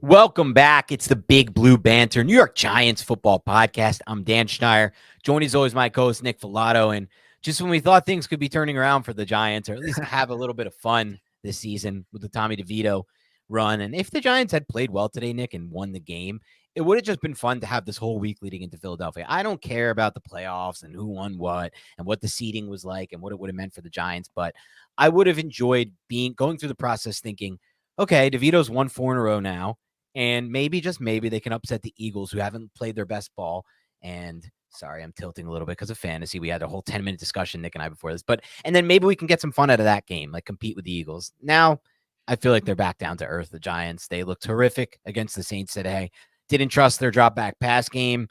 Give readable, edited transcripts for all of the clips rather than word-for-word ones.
Welcome back. It's the Big Blue Banter, New York Giants football podcast. I'm Dan Schneier. Joining as always my co-host Nick Filato. And just when we thought things could be turning around for the Giants, or at least have a little bit of fun this season with the Tommy DeVito run, and if the Giants had played well today, Nick, and won the game, it would have just been fun to have this whole week leading into Philadelphia. I don't care about the playoffs and who won what and what the seeding was like and what it would have meant for the Giants, but I would have enjoyed going through the process thinking, okay, DeVito's won 4 in a row now. And maybe, just maybe, they can upset the Eagles, who haven't played their best ball. And sorry, I'm tilting a little bit because of fantasy. We had a whole 10-minute discussion, Nick and I, before this. And then maybe we can get some fun out of that game, like compete with the Eagles. Now, I feel like they're back down to earth, the Giants. They looked horrific against the Saints today. Didn't trust their drop back pass game.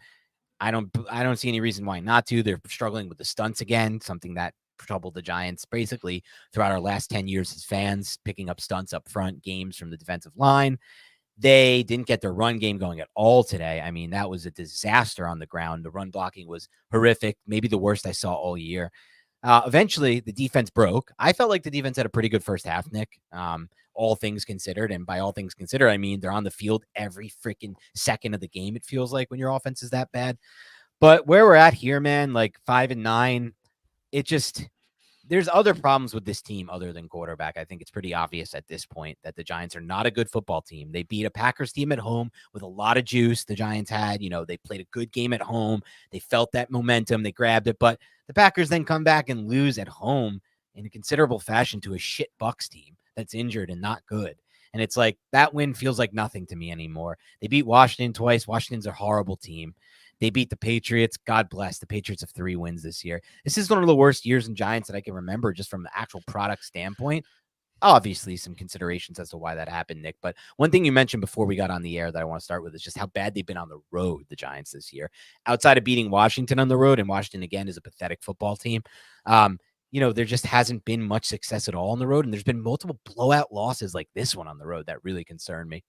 I don't see any reason why not to. They're struggling with the stunts again, something that troubled the Giants basically throughout our last 10 years as fans, picking up stunts up front, games from the defensive line. They didn't get their run game going at all today. I mean, that was a disaster on the ground. The run blocking was horrific, maybe the worst I saw all year. Eventually, the defense broke. I felt like the defense had a pretty good first half, Nick, all things considered. And by all things considered, I mean they're on the field every freaking second of the game, it feels like, when your offense is that bad. But where we're at here, man, like 5-9, it just... There's other problems with this team other than quarterback. I think it's pretty obvious at this point that the Giants are not a good football team. They beat a Packers team at home with a lot of juice. The Giants had, they played a good game at home. They felt that momentum. They grabbed it. But the Packers then come back and lose at home in a considerable fashion to a shit Bucs team that's injured and not good. And it's like that win feels like nothing to me anymore. They beat Washington twice. Washington's a horrible team. They beat the Patriots. God bless. The Patriots have 3 wins this year. This is one of the worst years in Giants that I can remember just from the actual product standpoint. Obviously, some considerations as to why that happened, Nick. But one thing you mentioned before we got on the air that I want to start with is just how bad they've been on the road, the Giants, this year. Outside of beating Washington on the road, and Washington, again, is a pathetic football team, there just hasn't been much success at all on the road. And there's been multiple blowout losses like this one on the road that really concern me.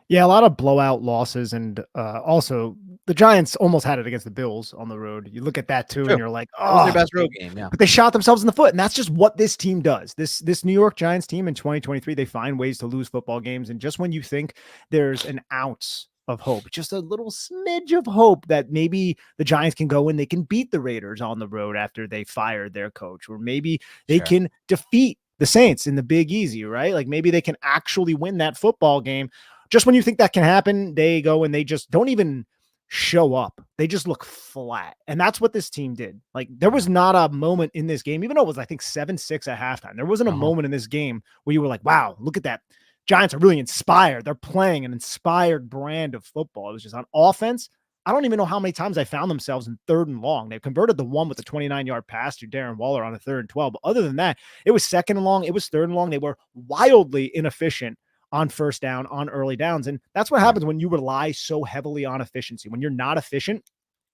Yeah, a lot of blowout losses, and also the Giants almost had it against the Bills on the road. You look at that too, and you're like, "Oh, that was their best road game." Yeah, but they shot themselves in the foot, and that's just what this team does. This New York Giants team in 2023, they find ways to lose football games, and just when you think there's an ounce of hope, just a little smidge of hope that maybe the Giants can go and they can beat the Raiders on the road after they fired their coach, or maybe they can defeat the Saints in the Big Easy, right? Like maybe they can actually win that football game. Just when you think that can happen, they go and they just don't even show up. They just look flat. And that's what this team did. Like there was not a moment in this game, even though it was, I think, 7-6 at halftime. There wasn't a moment in this game where you were like, wow, look at that. Giants are really inspired. They're playing an inspired brand of football. It was just on offense. I don't even know how many times they found themselves in 3rd and long. They converted the one with the 29-yard pass to Darren Waller on a 3rd and 12. But other than that, it was 2nd and long. It was 3rd and long. They were wildly inefficient on first down, on early downs. And that's what happens when you rely so heavily on efficiency. When you're not efficient,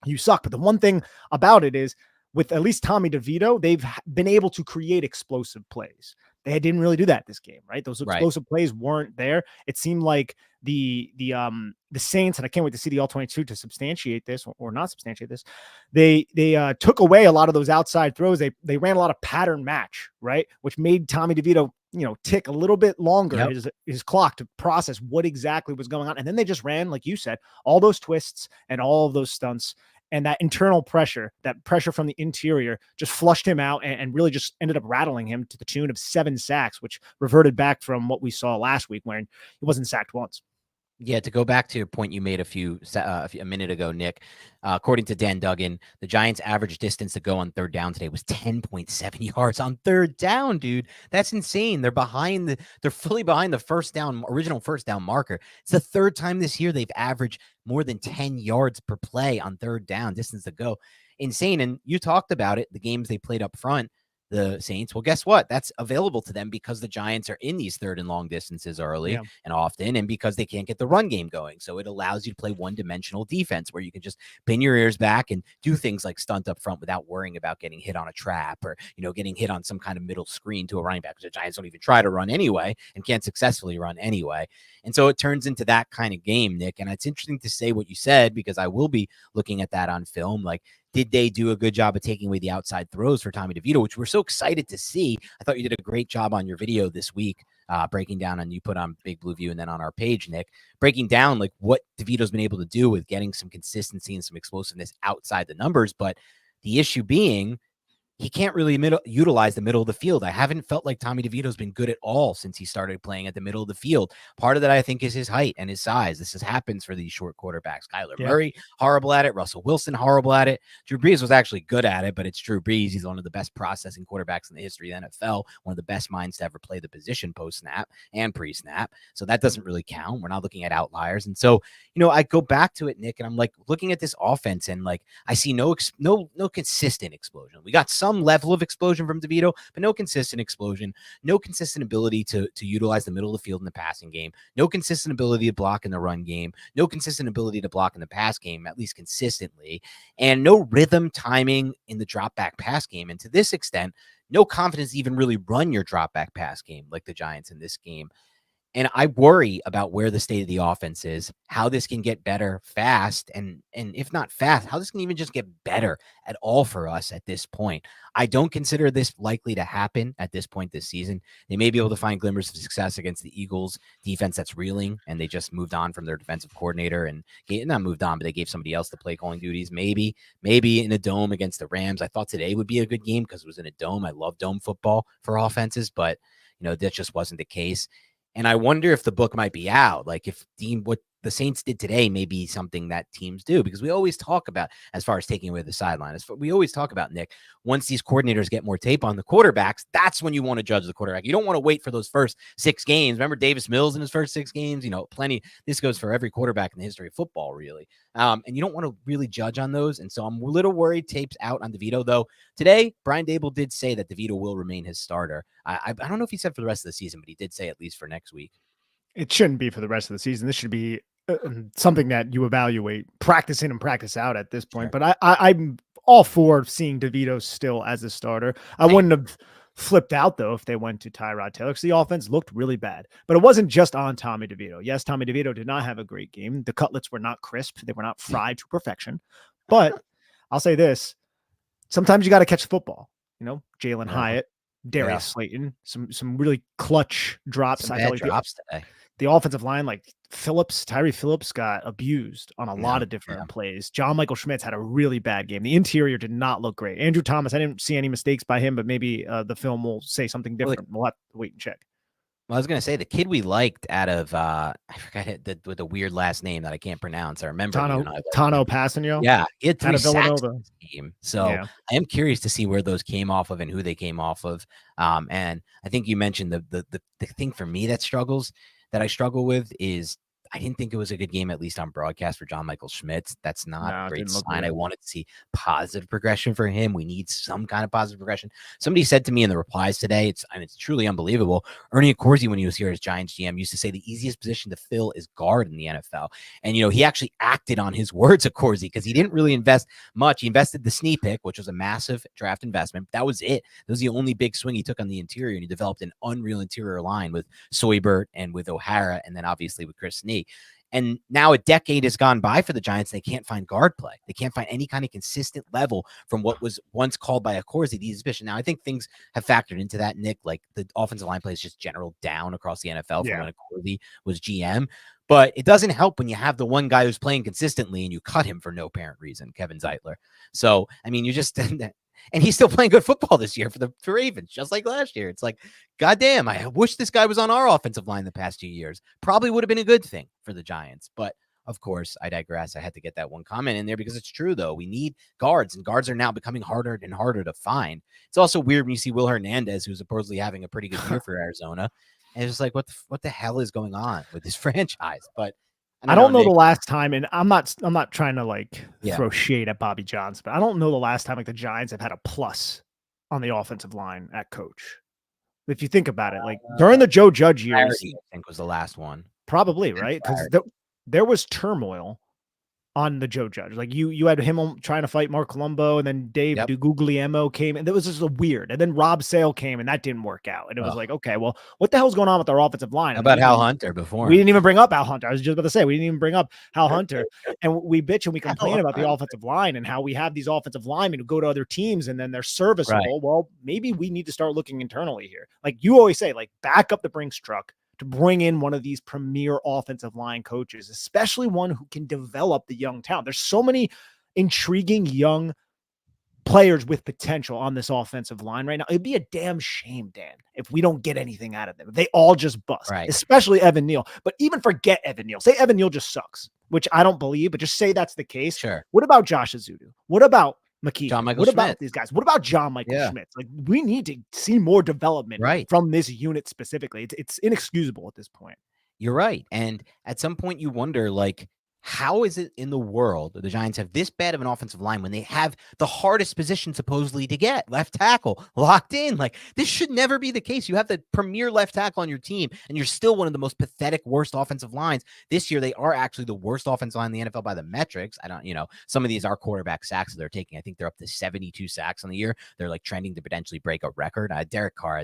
you suck. But the one thing about it is, with at least Tommy DeVito, they've been able to create explosive plays. They didn't really do that this game, right? Those explosive plays weren't there. It seemed like the Saints, and I can't wait to see the All-22 to substantiate this or not substantiate this. They took away a lot of those outside throws. They ran a lot of pattern match, right? Which made Tommy DeVito, tick a little bit longer, his clock, to process what exactly was going on. And then they just ran, like you said, all those twists and all of those stunts. And that internal pressure, that pressure from the interior, just flushed him out and really just ended up rattling him to the tune of 7 sacks, which reverted back from what we saw last week when he wasn't sacked once. Yeah, to go back to a point you made a minute ago, Nick, according to Dan Duggan, the Giants' average distance to go on 3rd down today was 10.7 yards on 3rd down, dude. That's insane. They're fully behind the original first down marker. It's the 3rd time this year they've averaged more than 10 yards per play on 3rd down, distance to go. Insane. And you talked about it, the games they played up front, the Saints. Well, guess what? That's available to them because the Giants are in these 3rd and long distances early and often, and because they can't get the run game going. So it allows you to play one-dimensional defense where you can just pin your ears back and do things like stunt up front without worrying about getting hit on a trap or, getting hit on some kind of middle screen to a running back, because the Giants don't even try to run anyway and can't successfully run anyway. And so it turns into that kind of game, Nick. And it's interesting to say what you said, because I will be looking at that on film. Like, did they do a good job of taking away the outside throws for Tommy DeVito, which we're so excited to see? I thought you did a great job on your video this week breaking down, and you put on Big Blue View and then on our page, Nick, breaking down like what DeVito's been able to do with getting some consistency and some explosiveness outside the numbers. But the issue being, he can't really utilize the middle of the field. I haven't felt like Tommy DeVito's been good at all since he started playing at the middle of the field. Part of that, I think, is his height and his size. This happens for these short quarterbacks. Kyler Murray, horrible at it. Russell Wilson, horrible at it. Drew Brees was actually good at it, but it's Drew Brees. He's one of the best processing quarterbacks in the history of the NFL, one of the best minds to ever play the position post-snap and pre-snap. So that doesn't really count. We're not looking at outliers. And so, I go back to it, Nick, and I'm like looking at this offense, and like I see no consistent explosion. We got some level of explosion from DeVito, but no consistent explosion, no consistent ability to utilize the middle of the field in the passing game, no consistent ability to block in the run game, no consistent ability to block in the pass game, at least consistently, and no rhythm timing in the drop back pass game. And to this extent, no confidence to even really run your drop back pass game like the Giants in this game. And I worry about where the state of the offense is, how this can get better fast, and if not fast, how this can even just get better at all for us at this point. I don't consider this likely to happen at this point this season. They may be able to find glimmers of success against the Eagles defense that's reeling, and they just moved on from their defensive coordinator and not moved on, but they gave somebody else the play calling duties. Maybe in a dome against the Rams. I thought today would be a good game because it was in a dome. I love dome football for offenses, but that just wasn't the case. And I wonder if the book might be out. Like if what the Saints did today may be something that teams do, because we always talk about, as far as taking away the sideline, we always talk about, Nick, once these coordinators get more tape on the quarterbacks, that's when you want to judge the quarterback. You don't want to wait for those first 6 games. Remember Davis Mills in his first 6 games, plenty. This goes for every quarterback in the history of football, really. And you don't want to really judge on those. And so I'm a little worried tape's out on DeVito, though. Today, Brian Daboll did say that DeVito will remain his starter. I don't know if he said for the rest of the season, but he did say at least for next week. It shouldn't be for the rest of the season. This should be something that you evaluate, practice in and practice out at this point. Sure. But I'm all for seeing DeVito still as a starter. I wouldn't have flipped out, though, if they went to Tyrod Taylor, because the offense looked really bad. But it wasn't just on Tommy DeVito. Yes, Tommy DeVito did not have a great game. The cutlets were not crisp. They were not fried to perfection. But I'll say this. Sometimes you got to catch the football. Jalen Hyatt, Darius Slayton, some really clutch drops. Some bad drops today. The offensive line, like Tyree Phillips got abused on a lot of different plays. John Michael Schmitz had a really bad game. The interior did not look great. Andrew Thomas, I didn't see any mistakes by him, but maybe the film will say something different. We'll have to wait and check. Well, I was going to say the kid we liked out of, I forgot with the weird last name that I can't pronounce. I remember Tano Passanio. Yeah, he had 3 out of sacks Villanova. in this game. So I am curious to see where those came off of and who they came off of. And I think you mentioned the thing for me that I struggle with is I didn't think it was a good game, at least on broadcast, for John Michael Schmitz. That's not a great sign. I wanted to see positive progression for him. We need some kind of positive progression. Somebody said to me in the replies today, it's truly unbelievable. Ernie Accorsi, when he was here as Giants GM, used to say the easiest position to fill is guard in the NFL. And, he actually acted on his words, Accorsi, because he didn't really invest much. He invested the Snee pick, which was a massive draft investment. That was it. That was the only big swing he took on the interior, and he developed an unreal interior line with Soybert and with O'Hara, and then obviously with Chris Snee. And now a decade has gone by for the Giants. They can't find guard play. They can't find any kind of consistent level from what was once called by Accorsi the exhibition. Now, I think things have factored into that, Nick. Like the offensive line play is just general down across the NFL from when Accorsi was GM. But it doesn't help when you have the one guy who's playing consistently and you cut him for no apparent reason, Kevin Zeitler. So, I mean, you just and he's still playing good football this year for the Ravens, just like last year. It's like, goddamn, I wish this guy was on our offensive line the past 2 years. Probably would have been a good thing for the Giants. But of course, I digress. I had to get that one comment in there because it's true, though. We need guards, and guards are now becoming harder and harder to find. It's also weird when you see Will Hernandez, who's supposedly having a pretty good year for Arizona. And it's just like, what the hell is going on with this franchise? But I don't know the last time, and I'm not trying to throw shade at Bobby Johnson, but I don't know the last time the Giants have had a plus on the offensive line at coach. If you think about it, during the Joe Judge years, I think was the last one. Probably, right? Because there was turmoil on the Joe Judge. Like you had him trying to fight Mark Colombo, and then Dave Yep. DeGuglielmo came, and that was just a weird. And then Rob Sale came, and that didn't work out. And it was Ugh. like, okay, well, what the hell's going on with our offensive line? How And about Hal Hunter before we him? didn't even bring up Al Hunter. I was just about to say we didn't even bring up Hal Hunter, and we bitch and we complain Hal about the Hunter. offensive line and how we have these offensive linemen who go to other teams and then they're serviceable. Right. Well, maybe we need to start looking internally here. Like you always say, like back up the Brinks truck to bring in one of these premier offensive line coaches, especially one who can develop the young talent. There's so many intriguing young players with potential on this offensive line right now. It'd be a damn shame, Dan, if we don't get anything out of them. They all just bust, Right. especially Evan Neal. But even forget Evan Neal. Say Evan Neal just sucks, which I don't believe, but just say that's the case. Sure. What about Josh Azudu? What about McKee? John Michael What Schmidt. about these guys? What about John Michael Yeah. Schmidt? Like we need to see more development Right. from this unit specifically. It's inexcusable at this point. You're right. And at some point you wonder, like, how is it in the world that the Giants have this bad of an offensive line when they have the hardest position supposedly to get, left tackle, locked in? Like, this should never be the case. You have the premier left tackle on your team, and you're still one of the most pathetic, worst offensive lines. This year, they are actually the worst offensive line in the NFL by the metrics. I don't, some of these are quarterback sacks that they're taking. I think they're up to 72 sacks on the year. They're like trending to potentially break a record. David Carr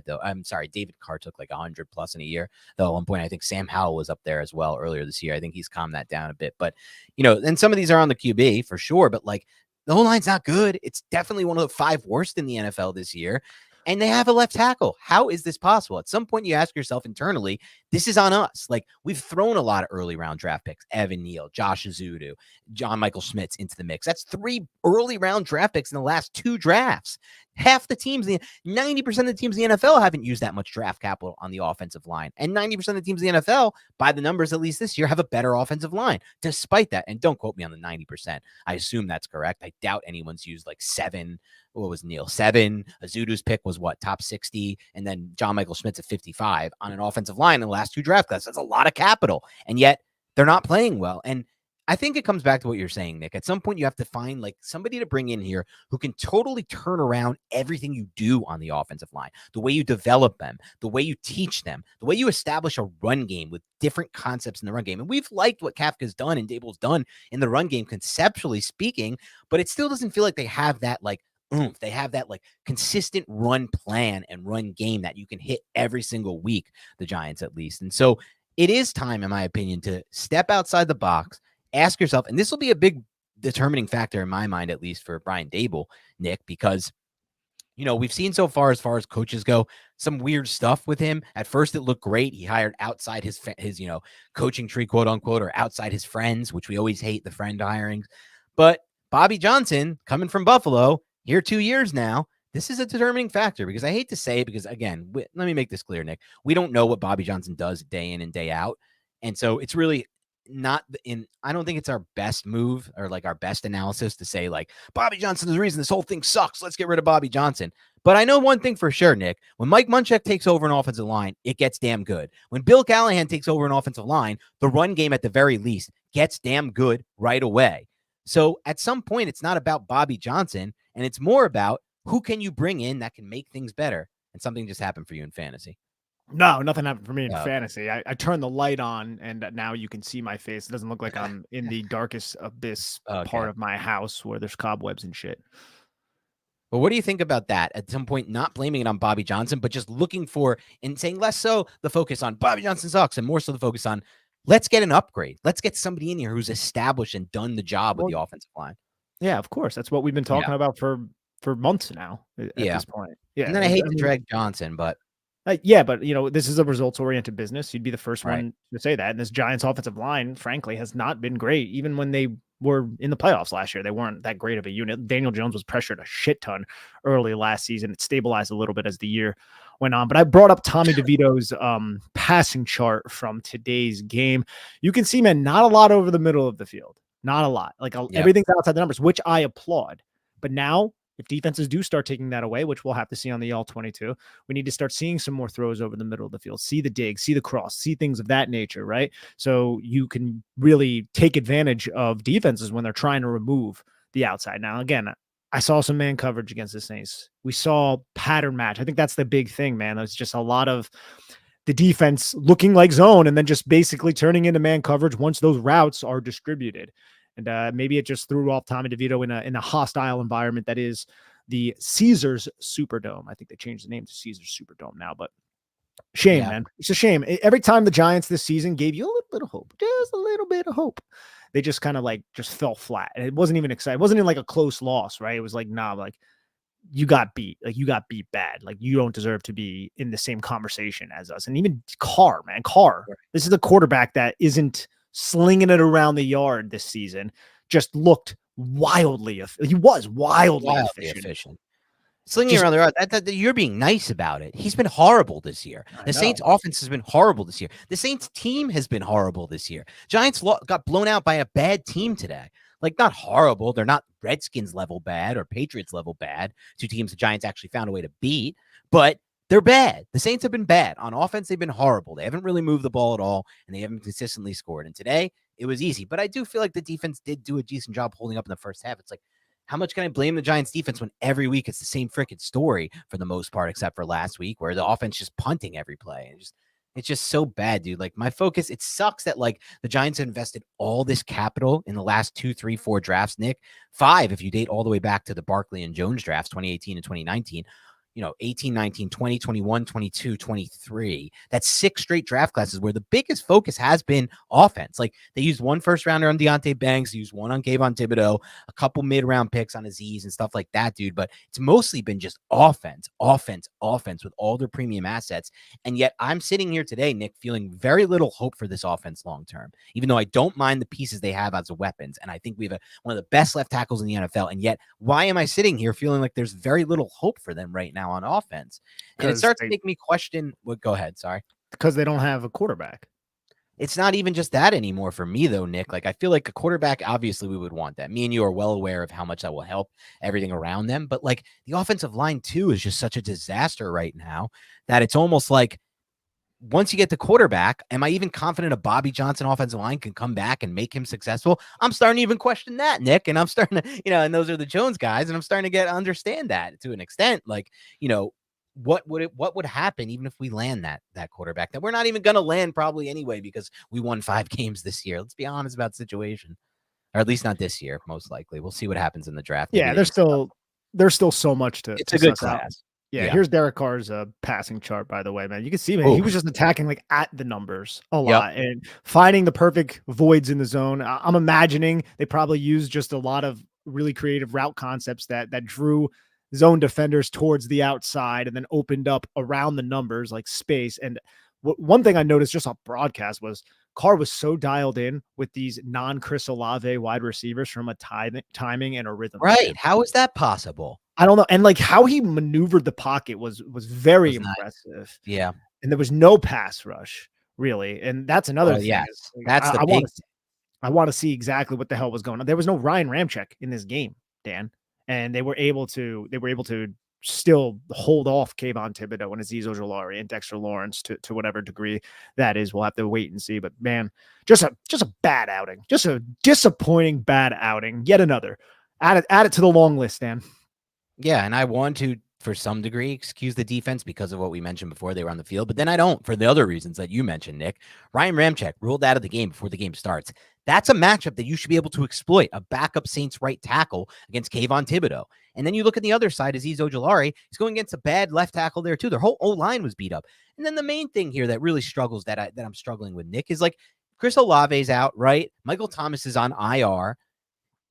took like 100 plus in a year. Though at one point, I think Sam Howell was up there as well earlier this year. I think he's calmed that down a bit. But, and some of these are on the QB for sure. But like the whole line's not good. It's definitely one of the 5 worst in the NFL this year. And they have a left tackle. How is this possible? At some point, you ask yourself internally, this is on us. Like, we've thrown a lot of early round draft picks, Evan Neal, Josh Azudu, John Michael Schmitz into the mix. That's 3 early round draft picks in the last 2 drafts. Half the teams, 90% of the teams in the NFL haven't used that much draft capital on the offensive line. And 90% of the teams in the NFL, by the numbers at least this year, have a better offensive line. Despite that, and don't quote me on the 90%. I assume that's correct. I doubt anyone's used like 7. What was Neal? 7. Azudu's pick was what? Top 60. And then John Michael Schmitz at 55 on an offensive line in the last 2 draft classes. That's a lot of capital. And yet they're not playing well. And I think it comes back to what you're saying, Nick. At some point, you have to find like somebody to bring in here who can totally turn around everything you do on the offensive line, the way you develop them, the way you teach them, the way you establish a run game with different concepts in the run game. And we've liked what Kafka's done and Dable's done in the run game, conceptually speaking, but it still doesn't feel like they have that like oomph. They have that like consistent run plan and run game that you can hit every single week, the Giants at least. And so it is time, in my opinion, to step outside the box. Ask yourself, and this will be a big determining factor in my mind, at least for Brian Dable, Nick, because, we've seen so far as coaches go, some weird stuff with him. At first, it looked great. He hired outside his coaching tree, quote unquote, or outside his friends, which we always hate the friend hirings. But Bobby Johnson, coming from Buffalo, here 2 years now, this is a determining factor because I hate to say it because, again, let me make this clear, Nick. We don't know what Bobby Johnson does day in and day out. And so it's really I don't think it's our best move or like our best analysis to say like Bobby Johnson's the reason this whole thing sucks. Let's get rid of Bobby Johnson. But I know one thing for sure, Nick, when Mike Munchak takes over an offensive line, it gets damn good. When Bill Callahan takes over an offensive line, the run game at the very least gets damn good right away. So at some point, it's not about Bobby Johnson and it's more about who can you bring in that can make things better. And something just happened for you in fantasy. No, nothing happened for me in fantasy. I turned the light on and now you can see my face. It doesn't look like I'm in the darkest abyss part of my house where there's cobwebs and shit. But what do you think about that? At some point, not blaming it on Bobby Johnson, but just looking for and saying less so the focus on Bobby Johnson sucks and more so the focus on let's get an upgrade. Let's get somebody in here who's established and done the job with the offensive line. Yeah, of course. That's what we've been talking about for months now at this point. Yeah. And then I hate to drag Johnson, but yeah, but this is a results-oriented business. You'd be the first one to say that. And this Giants offensive line, frankly, has not been great. Even when they were in the playoffs last year, they weren't that great of a unit. Daniel Jones was pressured a shit ton early last season. It stabilized a little bit as the year went on. But I brought up Tommy DeVito's passing chart from today's game. You can see, man, not a lot over the middle of the field. Not a lot. Like everything's outside the numbers, which I applaud. But now, if defenses do start taking that away, which we'll have to see on the All-22, we need to start seeing some more throws over the middle of the field, see the dig, see the cross, see things of that nature, right? So you can really take advantage of defenses when they're trying to remove the outside. Now, again, I saw some man coverage against the Saints. We saw pattern match. I think that's the big thing, man. There's just a lot of the defense looking like zone and then just basically turning into man coverage once those routes are distributed. And maybe it just threw off Tommy DeVito in a hostile environment that is the Caesars Superdome. I think they changed the name to Caesars Superdome now, but shame, man. It's a shame. Every time the Giants this season gave you a little bit of hope, just a little bit of hope, they just kind of like just fell flat. And it wasn't even exciting. It wasn't even like a close loss, right? It was like, nah, like you got beat. Like you got beat bad. Like you don't deserve to be in the same conversation as us. And even Carr, man, this is the quarterback that isn't slinging it around the yard this season. Just looked wildly. He was wildly efficient. Slinging around the road. You're being nice about it. He's been horrible this year. The Saints offense has been horrible this year. The Saints team has been horrible this year. Giants got blown out by a bad team today. Like, not horrible. They're not Redskins level bad or Patriots level bad. Two teams the Giants actually found a way to beat, but they're bad. The Saints have been bad. On offense, they've been horrible. They haven't really moved the ball at all, and they haven't consistently scored. And today, it was easy. But I do feel like the defense did do a decent job holding up in the first half. It's like, how much can I blame the Giants defense when every week it's the same freaking story for the most part, except for last week where the offense just punting every play. And it's just so bad, dude. Like, my focus, it sucks that like the Giants have invested all this capital in the last 2, 3, 4 drafts, Nick. 5, if you date all the way back to the Barkley and Jones drafts, 2018 and 2019. 18, 19, 20, 21, 22, 23. That's 6 straight draft classes where the biggest focus has been offense. Like, they used 1 first rounder on Deonte Banks, they used 1 on Kayvon Thibodeau, a couple mid-round picks on Azeez and stuff like that, dude. But it's mostly been just offense with all their premium assets. And yet I'm sitting here today, Nick, feeling very little hope for this offense long-term, even though I don't mind the pieces they have as weapons. And I think we have one of the best left tackles in the NFL. And yet, why am I sitting here feeling like there's very little hope for them right now on offense? And it starts to make me question go ahead. Sorry. Because they don't have a quarterback. It's not even just that anymore for me, though, Nick. Like, I feel like a quarterback, obviously we would want that. Me and you are well aware of how much that will help everything around them. But like, the offensive line too is just such a disaster right now that it's almost like, once you get the quarterback, am I even confident a Bobby Johnson offensive line can come back and make him successful? I'm starting to even question that, Nick. And I'm starting to, and those are the Jones guys. And I'm starting to understand that to an extent. Like, what would happen even if we land that quarterback that we're not even going to land probably anyway, because we won 5 games this year. Let's be honest about the situation, or at least not this year. Most likely. We'll see what happens in the draft. Yeah. There's still so much to, it's a good class. Yeah, here's Derek Carr's passing chart, by the way, man. You can see, man, he was just attacking like at the numbers a lot and finding the perfect voids in the zone. I'm imagining they probably used just a lot of really creative route concepts that drew zone defenders towards the outside and then opened up around the numbers like space. And one thing I noticed just on broadcast was Carr was so dialed in with these non-Chris Olave wide receivers from a timing and a rhythm. Right. How is that possible? I don't know. And like how he maneuvered the pocket was very impressive. Nice. Yeah. And there was no pass rush really. And that's another thing. Yes. That's the big thing. I want to see exactly what the hell was going on. There was no Ryan Ramczyk in this game, Dan. And they were able to still hold off Kayvon Thibodeau and Azeez Ojulari and Dexter Lawrence to whatever degree that is. We'll have to wait and see. But man, just a bad outing. Just a disappointing bad outing. Yet another. Add it to the long list, Dan. Yeah, and I want to, for some degree, excuse the defense because of what we mentioned before they were on the field, but then I don't for the other reasons that you mentioned, Nick. Ryan Ramczyk ruled out of the game before the game starts. That's a matchup that you should be able to exploit, a backup Saints right tackle against Kayvon Thibodeau. And then you look at the other side, Azeez Ojulari, he's going against a bad left tackle there too. Their whole O-line was beat up. And then the main thing here that really struggles that I'm struggling with, Nick, is like Chris Olave's out, right? Michael Thomas is on IR.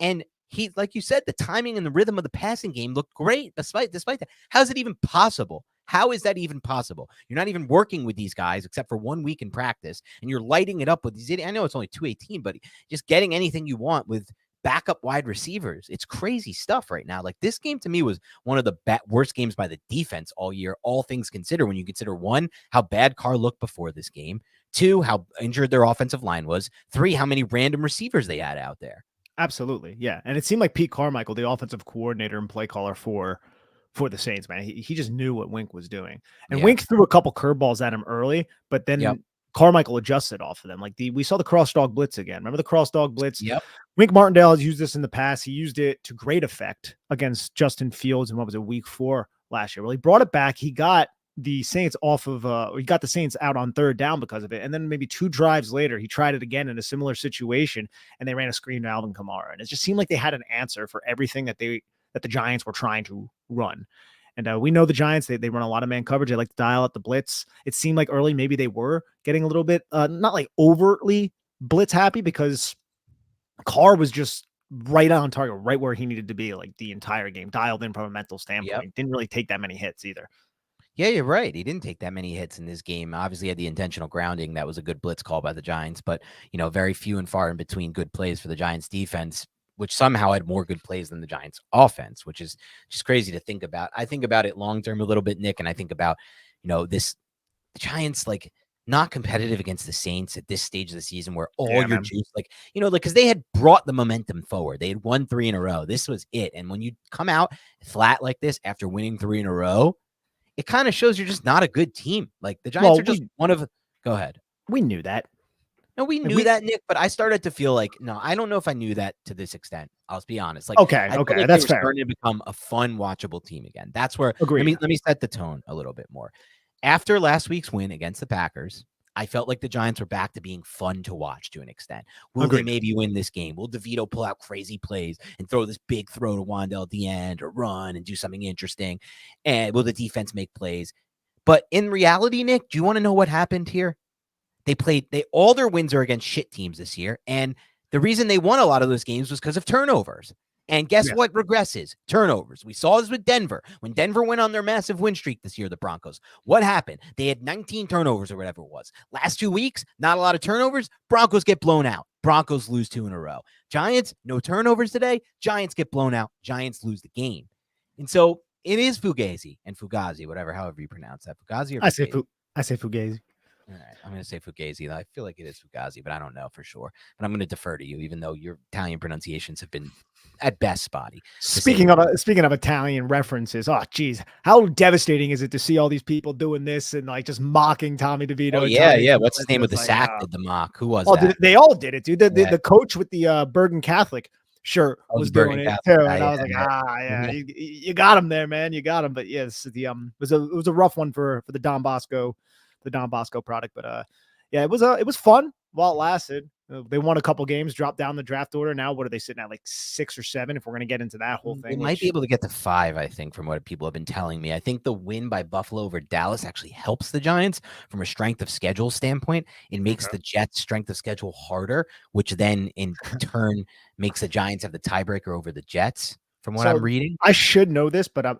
And he, like you said, the timing and the rhythm of the passing game looked great despite that. How is it even possible? How is that even possible? You're not even working with these guys except for 1 week in practice, and you're lighting it up with these. I know it's only 218, but just getting anything you want with backup wide receivers. It's crazy stuff right now. Like, this game to me was one of the worst games by the defense all year, all things considered, when you consider 1, how bad Carr looked before this game, 2, how injured their offensive line was, 3, how many random receivers they had out there. Absolutely. Yeah. And it seemed like Pete Carmichael, the offensive coordinator and play caller for the Saints, man, he just knew what Wink was doing. And Wink threw a couple curveballs at him early, but then Carmichael adjusted off of them. Like we saw the cross dog blitz again. Remember the cross dog blitz? Yep. Wink Martindale has used this in the past. He used it to great effect against Justin Fields in week 4 last year. Well, he brought it back. He got the Saints off of he got the Saints out on third down because of it. And then maybe 2 drives later, he tried it again in a similar situation and they ran a screen to Alvin Kamara. And it just seemed like they had an answer for everything that the Giants were trying to run. And we know the Giants, they run a lot of man coverage. They like to dial up the blitz. It seemed like early maybe they were getting a little bit not like overtly blitz happy, because Carr was just right on target, right where he needed to be, like the entire game, dialed in from a mental standpoint. Yep. Didn't really take that many hits either. Yeah, you're right. He didn't take that many hits in this game. Obviously, had the intentional grounding. That was a good blitz call by the Giants, but very few and far in between good plays for the Giants defense, which somehow had more good plays than the Giants offense, which is just crazy to think about. I think about it long term a little bit, Nick, and I think about the Giants like not competitive against the Saints at this stage of the season, where all your juice, because they had brought the momentum forward. They had won 3 in a row. This was it. And when you come out flat like this after winning 3 in a row, it kind of shows you're just not a good team. Like the Giants are just one of. Go ahead. We knew that. No, we knew that, Nick, but I started to feel like, no, I don't know if I knew that to this extent. I'll be honest. Like, okay, that's fair. Starting to become a fun, watchable team again. That's where let me set the tone a little bit more. After last week's win against the Packers, I felt like the Giants were back to being fun to watch to an extent. Will they maybe win this game? Will DeVito pull out crazy plays and throw this big throw to Wan'Dale at the end, or run and do something interesting? And will the defense make plays? But in reality, Nick, do you want to know what happened here? All their wins are against shit teams this year. And the reason they won a lot of those games was because of turnovers. And guess what regresses? Turnovers. We saw this with Denver. When Denver went on their massive win streak this year, the Broncos, what happened? They had 19 turnovers or whatever it was. Last 2 weeks, not a lot of turnovers. Broncos get blown out. Broncos lose 2 in a row. Giants, no turnovers today. Giants get blown out. Giants lose the game. And so it is Fugazi and Fugazi, however you pronounce that. Fugazi or Fugazi? I say Fugazi. All right, I'm going to say Fugazi. I feel like it is Fugazi, but I don't know for sure. But I'm going to defer to you, even though your Italian pronunciations have been at best spotty. Speaking of Italian references, oh geez, how devastating is it to see all these people doing this and like just mocking Tommy DeVito? Oh, yeah. What's his name with the sack? Did the mock? Who was that? They all did it, dude. The coach with the Bergen Catholic shirt was doing it too, and I was like, you got him there, man. You got him. But yes, it was a rough one for the Don Bosco product, but it was fun while it lasted. They won a couple games, dropped down the draft order. Now what are they sitting at, like 6 or 7? If we're going to get into that whole thing, they might be able to get to 5, I think, from what people have been telling me. I think the win by Buffalo over Dallas actually helps the Giants from a strength of schedule standpoint. It makes the Jets' strength of schedule harder, which then in turn makes the Giants have the tiebreaker over the Jets. From what I'm reading, I should know this, but I'm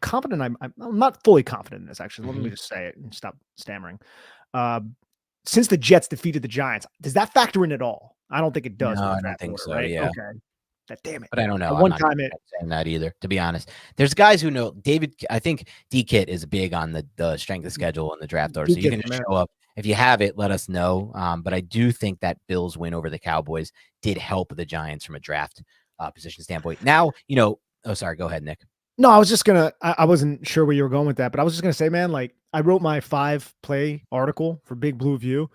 confident. I'm not fully confident in this. Actually, let me just say it and stop stammering. Since the Jets defeated the Giants, does that factor in at all? I don't think it does. No, I don't think so. Right? Yeah. Okay. Damn it. But I don't know. One time it saying that either, to be honest. There's guys who know. David, I think D-Kit is big on the strength of schedule and the draft order. So you can just show up. If you have it, let us know. But I do think that Bills win over the Cowboys did help the Giants from a draft position standpoint. Now, oh, sorry. Go ahead, Nick. No, I was just I wasn't sure where you were going with that, but I was just going to say, man, like I wrote my 5-play article for Big Blue View,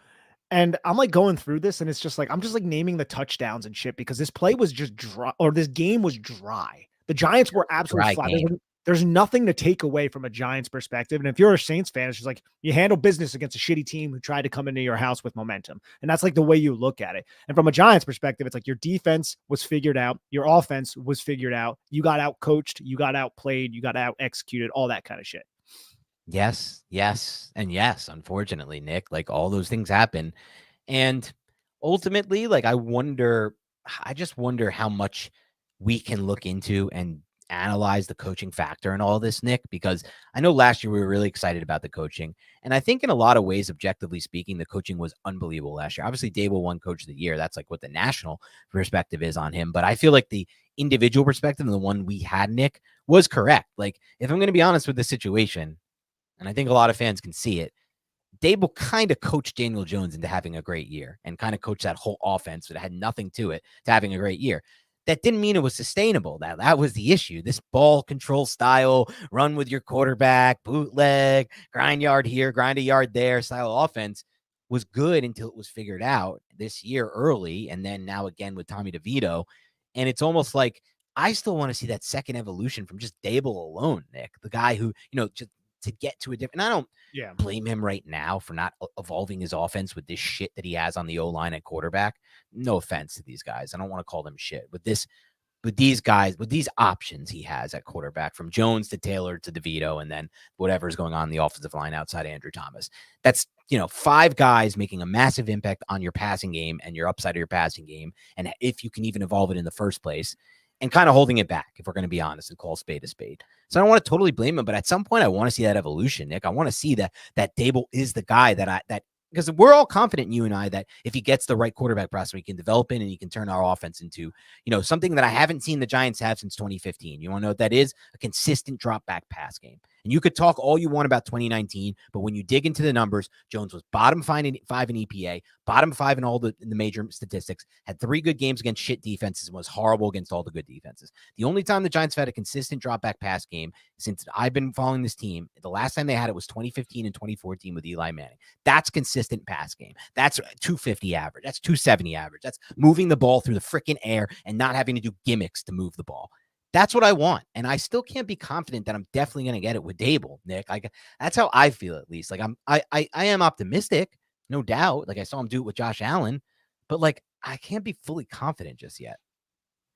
and I'm like going through this, and it's just like, I'm just like naming the touchdowns and shit, because this play was just dry, or this game was dry. The Giants were absolutely flat. There's nothing to take away from a Giants perspective. And if you're a Saints fan, it's just like you handle business against a shitty team who tried to come into your house with momentum. And that's like the way you look at it. And from a Giants perspective, it's like your defense was figured out. Your offense was figured out. You got out coached. You got outplayed. You got out executed, all that kind of shit. Yes, and yes, unfortunately, Nick, like all those things happen. And ultimately, like I just wonder how much we can look into and analyze the coaching factor and all this, Nick, because I know last year we were really excited about the coaching. And I think in a lot of ways, objectively speaking, the coaching was unbelievable last year. Obviously, Dable won Coach of the Year. That's like what the national perspective is on him. But I feel like the individual perspective and the one we had, Nick, was correct. Like, if I'm going to be honest with the situation, and I think a lot of fans can see it, Dable kind of coached Daniel Jones into having a great year and kind of coached that whole offense that had nothing to it to having a great year. That didn't mean it was sustainable. That was the issue. This ball control style, run with your quarterback, bootleg, grind yard here, grind a yard there style of offense was good until it was figured out this year early. And then now again with Tommy DeVito. And it's almost like I still want to see that second evolution from just Dable alone, Nick, the guy who, just to get to a different. And I don't Yeah. blame him right now for not evolving his offense with this shit that he has on the O-line at quarterback. No offense to these guys. I don't want to call them shit. With these guys, with these options he has at quarterback, from Jones to Taylor to DeVito, and then whatever's going on in the offensive line outside Andrew Thomas. That's, 5 guys making a massive impact on your passing game and your upside of your passing game. And if you can even evolve it in the first place, and kind of holding it back, if we're going to be honest and call a spade a spade. So I don't want to totally blame him, but at some point I want to see that evolution, Nick. I want to see that Daboll is the guy because we're all confident, you and I, that if he gets the right quarterback process, he can develop in and he can turn our offense into, something that I haven't seen the Giants have since 2015. You want to know what that is? A consistent drop back pass game. And you could talk all you want about 2019, but when you dig into the numbers, Jones was bottom 5 in EPA, bottom 5 in all the major statistics, had 3 good games against shit defenses, and was horrible against all the good defenses. The only time the Giants have had a consistent drop back pass game since I've been following this team, the last time they had it was 2015 and 2014 with Eli Manning. That's consistent pass game. That's 250 average. That's 270 average. That's moving the ball through the freaking air and not having to do gimmicks to move the ball. That's what I want. And I still can't be confident that I'm definitely going to get it with Daboll, Nick. That's how I feel, at least. Like I am optimistic, no doubt. Like I saw him do it with Josh Allen, but like I can't be fully confident just yet.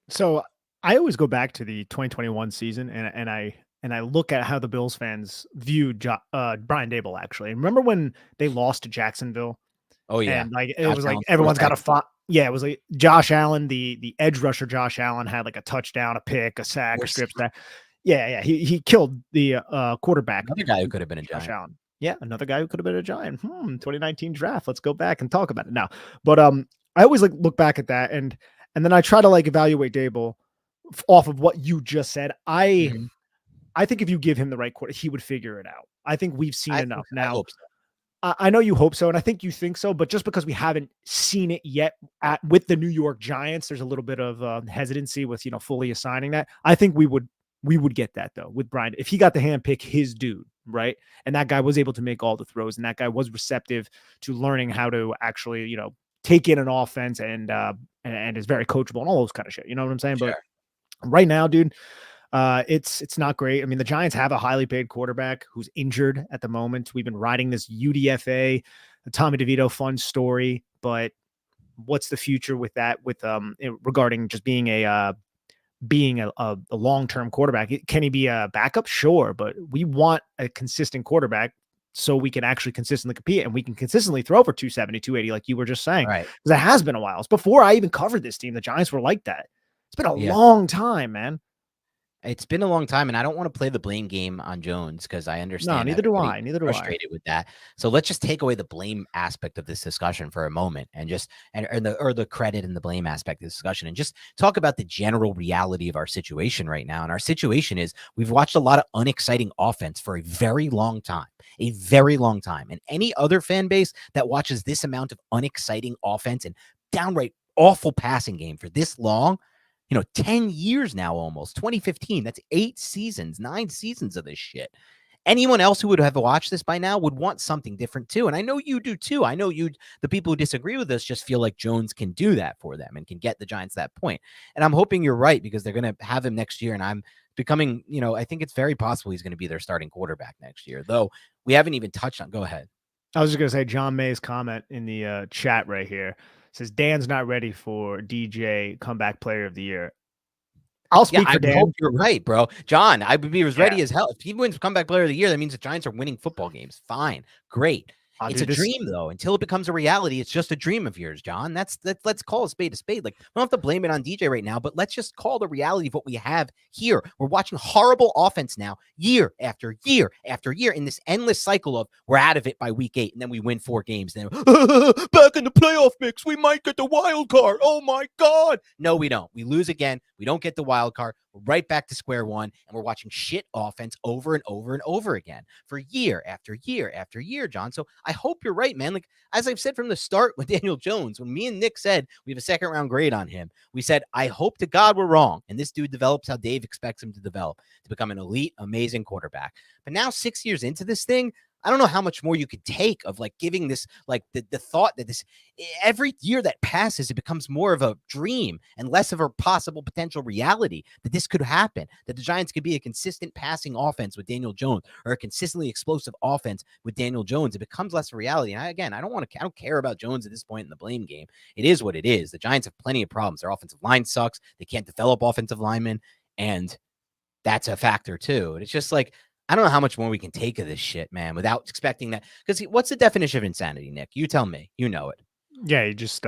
So I always go back to the 2021 season and I look at how the Bills fans viewed Brian Daboll, actually. And remember when they lost to Jacksonville? Oh yeah. And like it was like everyone's got a fight. Yeah, it was like Josh Allen, the edge rusher Josh Allen had like a touchdown, a pick, a sack, a strip sack. Yeah. He killed the quarterback. Another guy who could have been a Giant. Josh Allen. Yeah, another guy who could have been a Giant. 2019 draft. Let's go back and talk about it now. But I always like look back at that and then I try to like evaluate Daboll off of what you just said. I think if you give him the right quarter, he would figure it out. I think we've seen enough now. I know you hope so, and I think you think so, but just because we haven't seen it yet with the New York Giants, there's a little bit of hesitancy with fully assigning that. I think we would get that though with Brian if he got to handpick his dude, right? And that guy was able to make all the throws, and that guy was receptive to learning how to actually take in an offense and is very coachable and all those kind of shit. You know what I'm saying? Sure. But right now, dude. It's not great. I mean, the Giants have a highly paid quarterback who's injured at the moment. We've been riding this UDFA, the Tommy DeVito fun story, but what's the future with that? With regarding just being a long-term quarterback, can he be a backup? Sure, but we want a consistent quarterback so we can actually consistently compete and we can consistently throw for 270, 280, like you were just saying. Right. Because it has been a while. It's before I even covered this team, the Giants were like that. It's been a long time, man. It's been a long time, and I don't want to play the blame game on Jones because I understand. No, neither do I. Neither do I. Frustrated with that. So let's just take away the blame aspect of this discussion for a moment, and just or the credit and the blame aspect of this discussion, and just talk about the general reality of our situation right now. And our situation is we've watched a lot of unexciting offense for a very long time, And any other fan base that watches this amount of unexciting offense and downright awful passing game for this long. 10 years now, almost 2015. That's 9 seasons of this shit. Anyone else who would have watched this by now would want something different too. And I know you do too. I know the people who disagree with us just feel like Jones can do that for them and can get the Giants that point. And I'm hoping you're right because they're going to have him next year. And I'm becoming, I think it's very possible he's going to be their starting quarterback next year, though we haven't even touched on. Go ahead. I was just going to say John May's comment in the chat right here. Says Dan's not ready for DJ comeback player of the year. I'll speak for Dan. I hope you're right, bro. John, I would be as ready as hell. If he wins comeback player of the year, that means the Giants are winning football games. Fine. Great. It's a dream, though. Until it becomes a reality, it's just a dream of yours, John. Let's call a spade a spade. Like, we don't have to blame it on DJ right now, but let's just call the reality of what we have here. We're watching horrible offense now, year after year after year, in this endless cycle of we're out of it by week 8, and then we win 4 games. Then back in the playoff mix, we might get the wild card. Oh my God! No, we don't. We lose again. We don't get the wild card. We're right back to square one, and we're watching shit offense over and over and over again for year after year after year, John. So I hope you're right, man. Like, as I've said from the start with Daniel Jones, when me and Nick said we have a 2nd round grade on him, we said, I hope to God we're wrong. And this dude develops how Dave expects him to develop, to become an elite, amazing quarterback. But now 6 years into this thing, I don't know how much more you could take of like giving this, like the thought that this every year that passes, it becomes more of a dream and less of a possible potential reality that this could happen, that the Giants could be a consistent passing offense with Daniel Jones or a consistently explosive offense with Daniel Jones. It becomes less a reality. And I don't care about Jones at this point in the blame game. It is what it is. The Giants have plenty of problems. Their offensive line sucks. They can't develop offensive linemen. And that's a factor too. And it's just like, I don't know how much more we can take of this shit, man, without expecting that. Because what's the definition of insanity, Nick? You tell me. You know it. Yeah, you just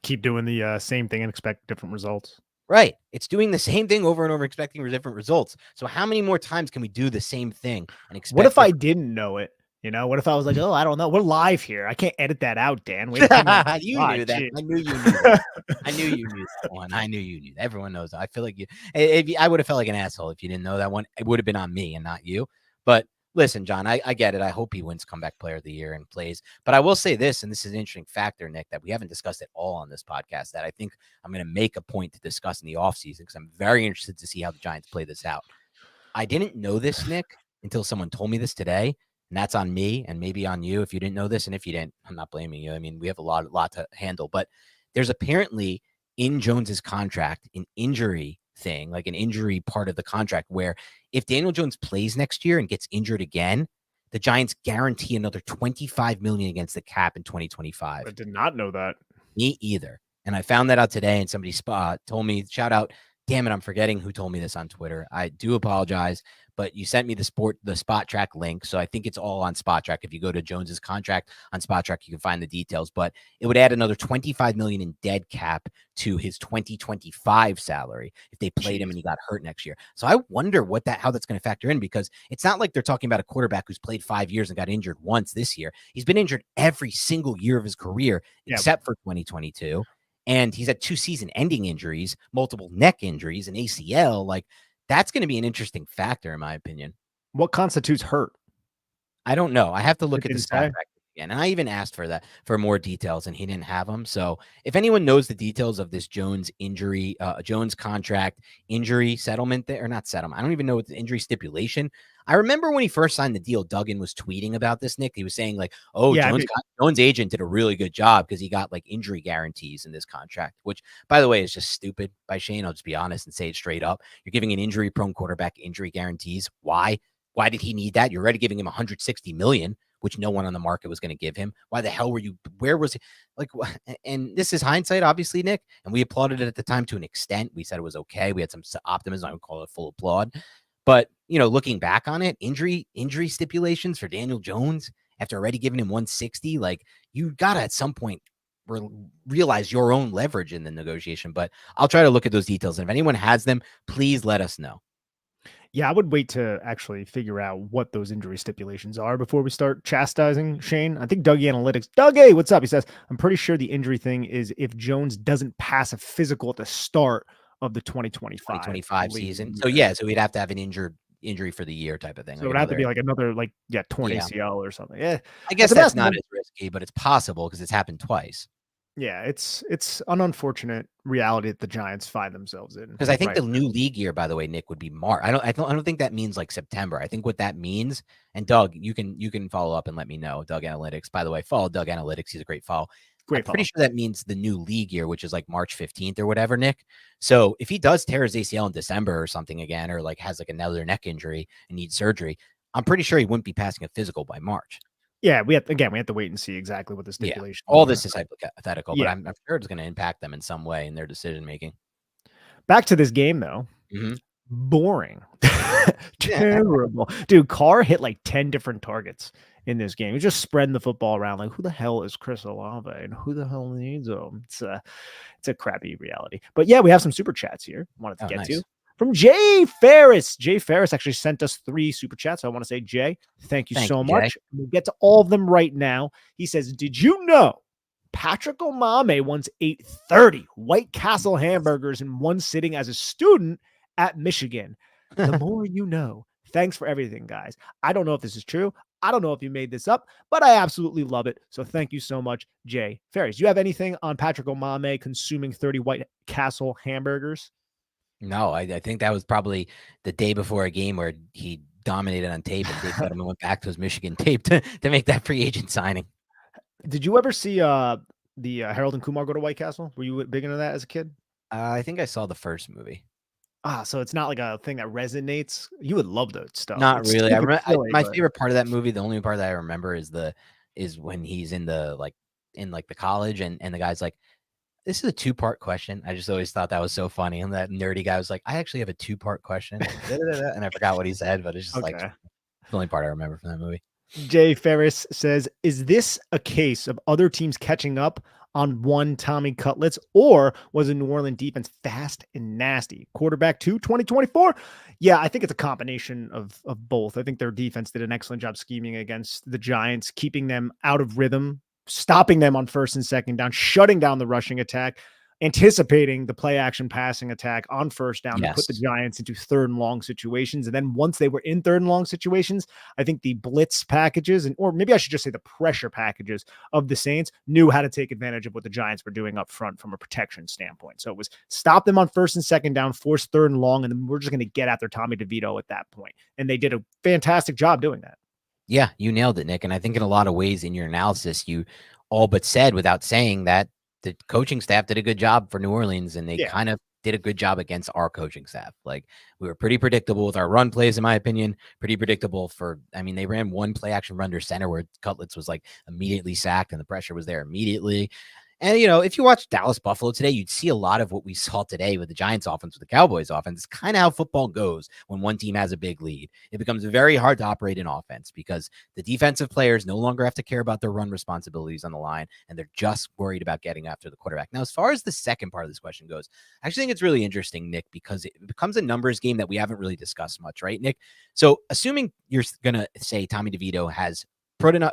keep doing the same thing and expect different results. Right. It's doing the same thing over and over, expecting different results. So how many more times can we do the same thing and expect? What if I didn't know it? You know, what if I was like, oh, I don't know. We're live here. I can't edit that out, Dan. Wait, you knew that. Geez. I knew you knew that. I knew you knew that one. I knew you knew that. Everyone knows that. I feel like I would have felt like an asshole if you didn't know that one. It would have been on me and not you. But listen, John, I get it. I hope he wins comeback player of the year and plays. But I will say this, and this is an interesting factor, Nick, that we haven't discussed at all on this podcast that I think I'm going to make a point to discuss in the offseason because I'm very interested to see how the Giants play this out. I didn't know this, Nick, until someone told me this today. And that's on me and maybe on you if you didn't know this. And if you didn't, I'm not blaming you. I mean, we have a lot to handle. But there's apparently in Jones's contract an injury thing, like an injury part of the contract where if Daniel Jones plays next year and gets injured again, the Giants guarantee another $25 million against the cap in 2025. I did not know that. Me either. And I found that out today, and somebody told me, shout out, damn it, I'm forgetting who told me this on Twitter. I do apologize, but you sent me the Spot Track link. So I think it's all on Spot Track. If you go to Jones's contract on Spot Track, you can find the details, but it would add another $25 million in dead cap to his 2025 salary if they played him and he got hurt next year. So I wonder how that's going to factor in, because it's not like they're talking about a quarterback who's played 5 years and got injured once this year. He's been injured every single year of his career, except for 2022. And he's had 2 season-ending injuries, multiple neck injuries, and ACL. Like, that's going to be an interesting factor, in my opinion. What constitutes hurt? I don't know. I have to look at the Spot Track again. And I even asked for more details, and he didn't have them. So if anyone knows the details of this Jones injury, Jones contract injury settlement there, or not settlement, I don't even know what the injury stipulation. I remember when he first signed the deal, Duggan was tweeting about this, Nick. He was saying like, oh, yeah, Jones' agent did a really good job because he got like injury guarantees in this contract, which, by the way, is just stupid by Shane. I'll just be honest and say it straight up. You're giving an injury-prone quarterback injury guarantees. Why? Why did he need that? You're already giving him $160 million, which no one on the market was going to give him. Why the hell were you? Where was he? Like, and this is hindsight, obviously, Nick. And we applauded it at the time to an extent. We said it was okay. We had some optimism. I would call it full applaud. But, you know, looking back on it, injury stipulations for Daniel Jones after already giving him 160, like, you got to at some point realize your own leverage in the negotiation. But I'll try to look at those details. And if anyone has them, please let us know. Yeah, I would wait to actually figure out what those injury stipulations are before we start chastising Shane. I think Dougie Analytics. Dougie, what's up? He says, I'm pretty sure the injury thing is if Jones doesn't pass a physical at the start of the 2025 season. So yeah, so we'd have to have an injury for the year type of thing. So it would have to be like another torn ACL or something. Yeah, I guess that's not as risky, but it's possible because it's happened twice. Yeah, it's an unfortunate reality that the Giants find themselves in. Because I think the new league year, by the way, Nick, would be March. I don't think that means like September. I think what that means, and Doug, you can follow up and let me know. Doug Analytics, by the way, follow Doug Analytics. He's a great follow. Pretty sure that means the new league year, which is like March 15th or whatever, Nick. So if he does tear his ACL in December or something again, or like has like another neck injury and needs surgery, I'm pretty sure he wouldn't be passing a physical by March. Yeah, we have to wait and see exactly what the stipulation. All this is hypothetical, but I'm sure it's going to impact them in some way in their decision making. Back to this game though. Mm-hmm. Boring. Terrible. Dude, Carr hit like 10 different targets in this game. He's just spreading the football around. Like, who the hell is Chris Olave and who the hell needs him? It's a crappy reality. But yeah, we have some super chats here. Wanted to get to from Jay Ferris. Jay Ferris actually sent us 3 super chats. So I want to say, Jay, thank you so much. Jay. We'll get to all of them right now. He says, did you know Patrick Omameh once ate 30 White Castle hamburgers in one sitting as a student at Michigan? The more you know. Thanks for everything, guys. I don't know if this is true. I don't know if you made this up, but I absolutely love it. So thank you so much, Jay Ferris. Do you have anything on Patrick Omameh consuming 30 White Castle hamburgers? No, I think that was probably the day before a game where he dominated on tape, and Dave Gettleman went back to his Michigan tape to make that free agent signing. Did you ever see the Harold and Kumar Go to White Castle? Were you big into that as a kid? I think I saw the first movie. So it's not like a thing that resonates. You would love that stuff. Not It's really. I stupid remember silly, my but favorite part of that movie. The only part that I remember is when he's in the college, and the guy's like, "This is a 2-part question." I just always thought that was so funny, and that nerdy guy was like, "I actually have a 2-part question," and I forgot what he said, but it's just like okay. the only part I remember from that movie. Jay Ferris says, "Is this a case of other teams catching up on one Tommy Cutlets, or was the New Orleans defense fast and nasty? Quarterback 2, 2024?" Yeah, I think it's a combination of both. I think their defense did an excellent job scheming against the Giants, keeping them out of rhythm, stopping them on first and second down, shutting down the rushing attack, anticipating the play action passing attack on first down to put the Yes. Giants into third and long situations. And then once they were in third and long situations, I think the blitz packages, or maybe I should just say the pressure packages of the Saints, knew how to take advantage of what the Giants were doing up front from a protection standpoint. So it was stop them on first and second down, force third and long, and then we're just going to get after Tommy DeVito at that point. And they did a fantastic job doing that. Yeah, you nailed it, Nick. And I think in a lot of ways in your analysis, you all but said without saying that the coaching staff did a good job for New Orleans, and they kind of did a good job against our coaching staff. Like, we were pretty predictable with our run plays, in my opinion, pretty predictable they ran one play action run under center where Cutlets was like immediately sacked and the pressure was there immediately. And, if you watch Dallas Buffalo today, you'd see a lot of what we saw today with the Giants offense, with the Cowboys offense. It's kind of how football goes when one team has a big lead. It becomes very hard to operate in offense because the defensive players no longer have to care about their run responsibilities on the line, and they're just worried about getting after the quarterback. Now, as far as the second part of this question goes, I actually think it's really interesting, Nick, because it becomes a numbers game that we haven't really discussed much, right, Nick? So assuming you're going to say Tommy DeVito has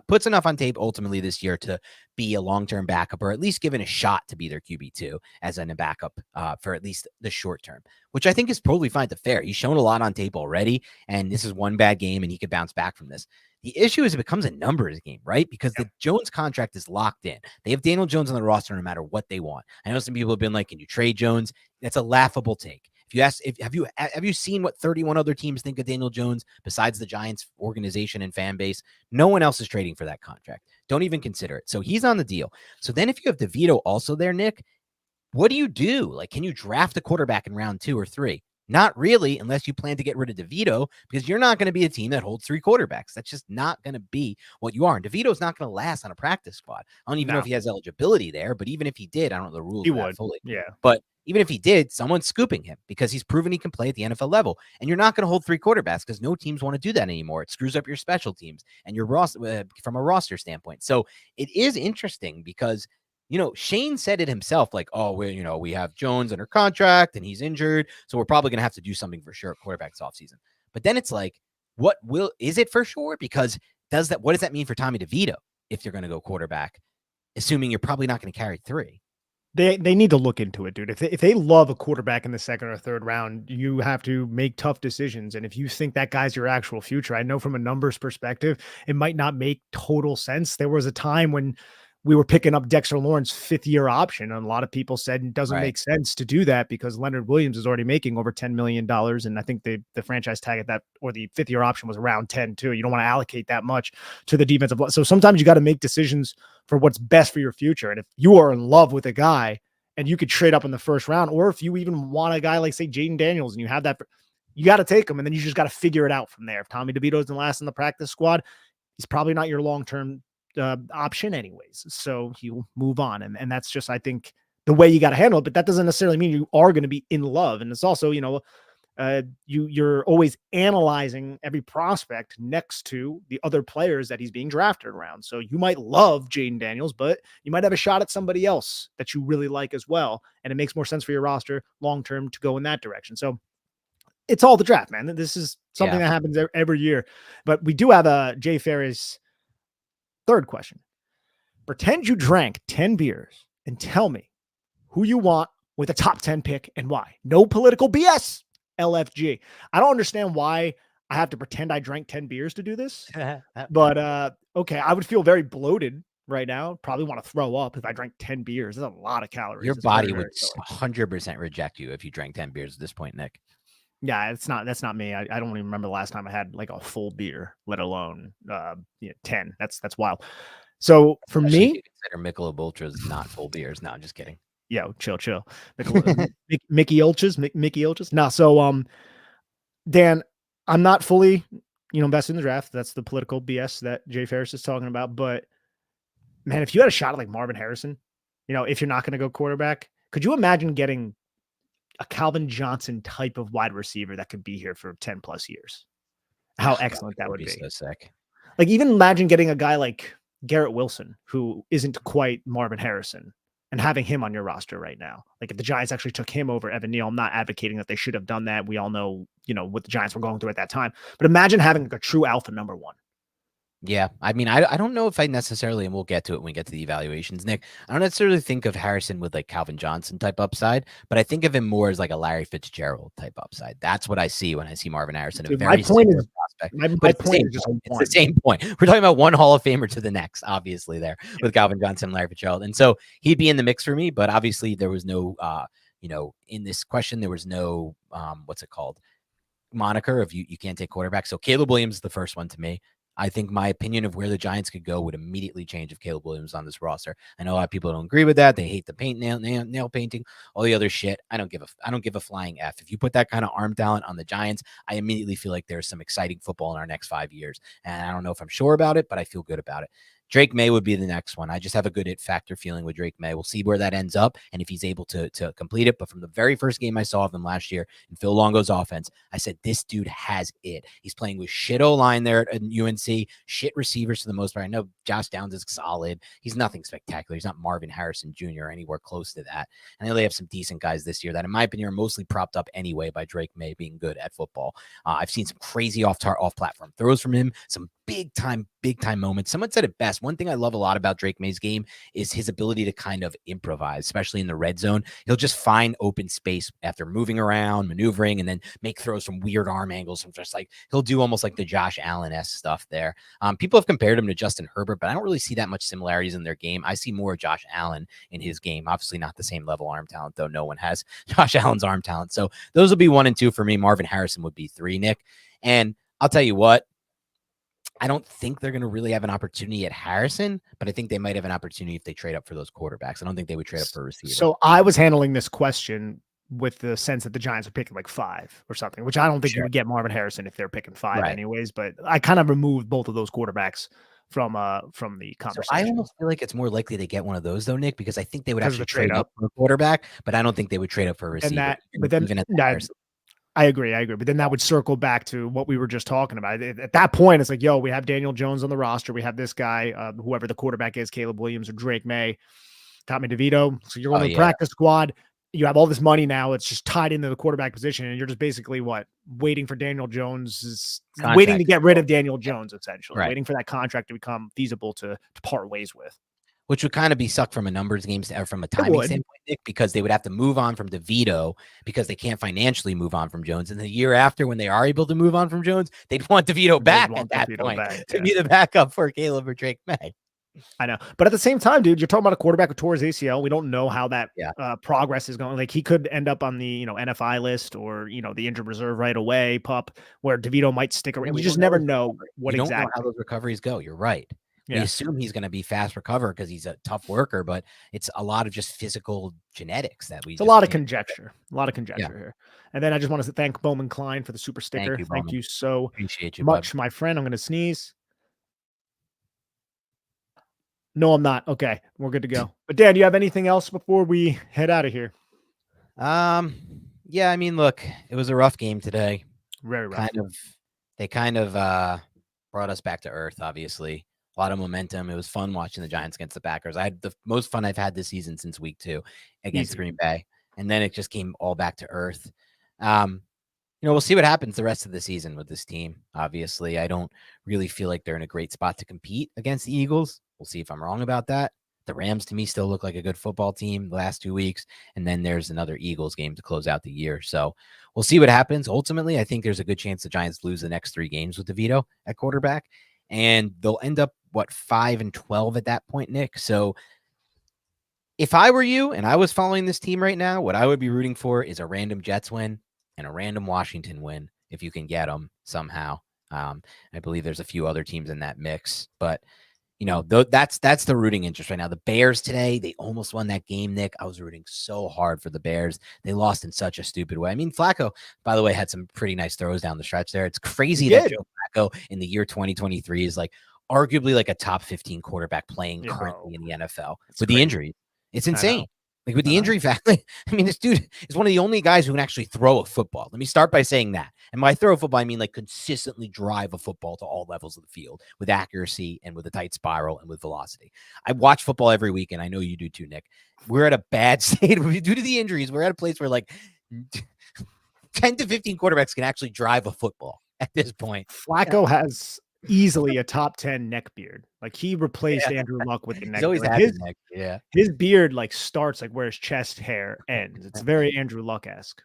puts enough on tape ultimately this year to be a long-term backup, or at least given a shot to be their QB2 as a backup for at least the short term, which I think is totally fine to fair. He's shown a lot on tape already, and this is one bad game, and he could bounce back from this. The issue is it becomes a numbers game, right? Because the Jones contract is locked in. They have Daniel Jones on the roster no matter what they want. I know some people have been like, can you trade Jones? That's a laughable take. If you ask, have you seen what 31 other teams think of Daniel Jones besides the Giants organization and fan base? No one else is trading for that contract. Don't even consider it. So he's on the deal. So then if you have DeVito also there, Nick, what do you do? Like, can you draft a quarterback in round 2 or 3? Not really, unless you plan to get rid of DeVito, because you're not going to be a team that holds 3 quarterbacks. That's just not going to be what you are. And DeVito's not going to last on a practice squad. I don't even know if he has eligibility there, but even if he did, I don't know the rules. He would fully. Yeah. But even if he did, someone's scooping him because he's proven he can play at the NFL level. And you're not going to hold 3 quarterbacks because no teams want to do that anymore. It screws up your special teams and your roster from a roster standpoint. So it is interesting because, Shane said it himself, like, oh, we have Jones under contract and he's injured, so we're probably going to have to do something for sure at quarterbacks offseason. But then it's like, is it for sure? Because what does that mean for Tommy DeVito if you're going to go quarterback, assuming you're probably not going to carry 3? They need to look into it, dude. If they love a quarterback in the second or third round, you have to make tough decisions. And if you think that guy's your actual future, I know from a numbers perspective, it might not make total sense. There was a time when we were picking up Dexter Lawrence 5th-year option, and a lot of people said it doesn't make sense to do that because Leonard Williams is already making over $10 million. And I think the franchise tag at that, or the 5th-year option, was around 10 too. You don't want to allocate that much to the defensive. So sometimes you got to make decisions for what's best for your future. And if you are in love with a guy and you could trade up in the first round, or if you even want a guy like, say, Jaden Daniels, and you have that, you got to take him. And then you just got to figure it out from there. If Tommy DeVito doesn't last in the practice squad, he's probably not your long-term option anyways. So he'll move on. And that's just, I think, the way you got to handle it. But that doesn't necessarily mean you are going to be in love. And it's also, you're always analyzing every prospect next to the other players that he's being drafted around. So you might love Jaden Daniels, but you might have a shot at somebody else that you really like as well. And it makes more sense for your roster long-term to go in that direction. So it's all the draft, man. This is something that happens every year. But we do have a Jay Ferris third question. Pretend you drank 10 beers and tell me who you want with a top 10 pick and why. No political BS. LFG. I don't understand why I have to pretend I drank 10 beers to do this, but okay. I would feel very bloated right now. Probably want to throw up if I drank 10 beers. That's a lot of calories. Your body would 100% reject you if you drank 10 beers at this point, Nick. Yeah, that's not me. I don't even remember the last time I had like a full beer, let alone 10. That's wild. So for Especially if me, you consider Michelob Ultras not full beers. No, I'm just kidding. yeah, chill. Mickey Ulches, Mickey Ulches. No, so Dan, I'm not fully, invested in the draft. That's the political BS that Jay Ferris is talking about. But man, if you had a shot at like Marvin Harrison, if you're not going to go quarterback, could you imagine getting a Calvin Johnson type of wide receiver that could be here for 10 plus years? How Oh, God, excellent that would be. so sick. Like, even imagine getting a guy like Garrett Wilson, who isn't quite Marvin Harrison, and having him on your roster right now. Like, if the Giants actually took him over Evan Neal, I'm not advocating that they should have done that. We all know, what the Giants were going through at that time. But imagine having like a true alpha number one. Yeah, I mean, I don't know if I necessarily, and we'll get to it when we get to the evaluations, Nick. I don't necessarily think of Harrison with like Calvin Johnson type upside, but I think of him more as like a Larry Fitzgerald type upside. That's what I see when I see Marvin Harrison. Dude, A very similar prospect. my But point is just it's the same point. We're talking about one Hall of Famer to the next, obviously, there with Calvin Johnson and Larry Fitzgerald. And so he'd be in the mix for me, but obviously there was no, in this question, there was no, what's it called? Moniker of you can't take quarterback. So Caleb Williams is the first one to me. I think my opinion of where the Giants could go would immediately change if Caleb Williams on this roster. I know a lot of people don't agree with that. They hate the paint nail painting, all the other shit. I don't give a flying F. If you put that kind of arm talent on the Giants, I immediately feel like there's some exciting football in our next 5 years. And I don't know if I'm sure about it, but I feel good about it. Drake May would be the next one. I just have a good it factor feeling with Drake May. We'll see where that ends up and if he's able to complete it. But from the very first game I saw of him last year in Phil Longo's offense, I said, this dude has it. He's playing with shit O-line there at UNC, shit receivers for the most part. I know Josh Downs is solid. He's nothing spectacular. He's not Marvin Harrison Jr. or anywhere close to that. And they have some decent guys this year that, in my opinion, are mostly propped up anyway by Drake May being good at football. I've seen some crazy off-platform throws from him, some big time moments. Someone said it best. One thing I love a lot about Drake May's game is his ability to kind of improvise, especially in the red zone. He'll just find open space after moving around, maneuvering, and then make throws from weird arm angles. From just like, he'll do almost like the Josh Allen-esque stuff there. People have compared him to Justin Herbert, but I don't really see that much similarities in their game. I see more Josh Allen in his game. Obviously not the same level arm talent, though. No one has Josh Allen's arm talent. So those will be 1 and 2 for me. Marvin Harrison would be 3, Nick. And I'll tell you what, I don't think they're going to really have an opportunity at Harrison, but I think they might have an opportunity if they trade up for those quarterbacks. I don't think they would trade up for a receiver. So I was handling this question with the sense that the Giants are picking like 5 or something, which I don't think you would get Marvin Harrison if they're picking 5 anyways, but I kind of removed both of those quarterbacks from the conversation. So I almost feel like it's more likely to get one of those though, Nick, because I think they would actually trade up for a quarterback, but I don't think they would trade up for a receiver. I agree. But then that would circle back to what we were just talking about. At that point, it's like, yo, we have Daniel Jones on the roster. We have this guy, whoever the quarterback is, Caleb Williams or Drake May, Tommy DeVito. So you're on the practice squad. You have all this money now. It's just tied into the quarterback position. And you're just basically waiting for Daniel Jones, waiting to get rid of Daniel Jones, essentially, waiting for that contract to become feasible to part ways with. Which would kind of be sucked from a numbers game or from a timing standpoint, Nick, because they would have to move on from DeVito because they can't financially move on from Jones. And the year after, when they are able to move on from Jones, they'd want DeVito back at that point to be the backup for Caleb or Drake May. I know. But at the same time, dude, you're talking about a quarterback who tore his ACL. We don't know how that progress is going. Like, he could end up on the, NFI list or, the injured reserve right away, pup, where DeVito might stick around. You just never know what exactly. You don't know how those recoveries go. You're right. We assume he's going to be fast recover because he's a tough worker, but it's a lot of just physical genetics that it's a lot of conjecture. Here. And then I just want to thank Bowman Klein for the super sticker. Thank you so much, my friend. I'm going to sneeze. No, I'm not. Okay, we're good to go. But Dan, do you have anything else before we head out of here? Yeah, I mean, look, it was a rough game today. Very rough. They kind of brought us back to earth, obviously. A lot of momentum. It was fun watching the Giants against the Packers. I had the most fun I've had this season since week 2 against Green Bay. And then it just came all back to earth. We'll see what happens the rest of the season with this team. Obviously, I don't really feel like they're in a great spot to compete against the Eagles. We'll see if I'm wrong about that. The Rams, to me, still look like a good football team the last 2 weeks. And then there's another Eagles game to close out the year. So we'll see what happens. Ultimately, I think there's a good chance the Giants lose the next 3 games with DeVito at quarterback. And they'll end up, 5-12 at that point, Nick? So if I were you and I was following this team right now, what I would be rooting for is a random Jets win. and a random Washington win if you can get them somehow. I believe there's a few other teams in that mix, but that's the rooting interest right now. The Bears today, they almost won that game, Nick. I was rooting so hard for the Bears. They lost in such a stupid way. I mean, Flacco, by the way, had some pretty nice throws down the stretch there. It's crazy that Joe Flacco in the year 2023 is like arguably like a top 15 quarterback playing currently in the NFL with the injuries. It's insane. Like with the injury factor, I mean, this dude is one of the only guys who can actually throw a football. Let me start by saying that. And by throw a football, I mean like consistently drive a football to all levels of the field with accuracy and with a tight spiral and with velocity. I watch football every week, and I know you do too, Nick. We're at a bad state due to the injuries. We're at a place where like 10 to 15 quarterbacks can actually drive a football at this point. Flacco has easily a top 10 neck beard. Like he replaced Andrew Luck with the neck. He's always had his neck. Yeah. His beard like starts like where his chest hair ends. It's very Andrew Luck-esque.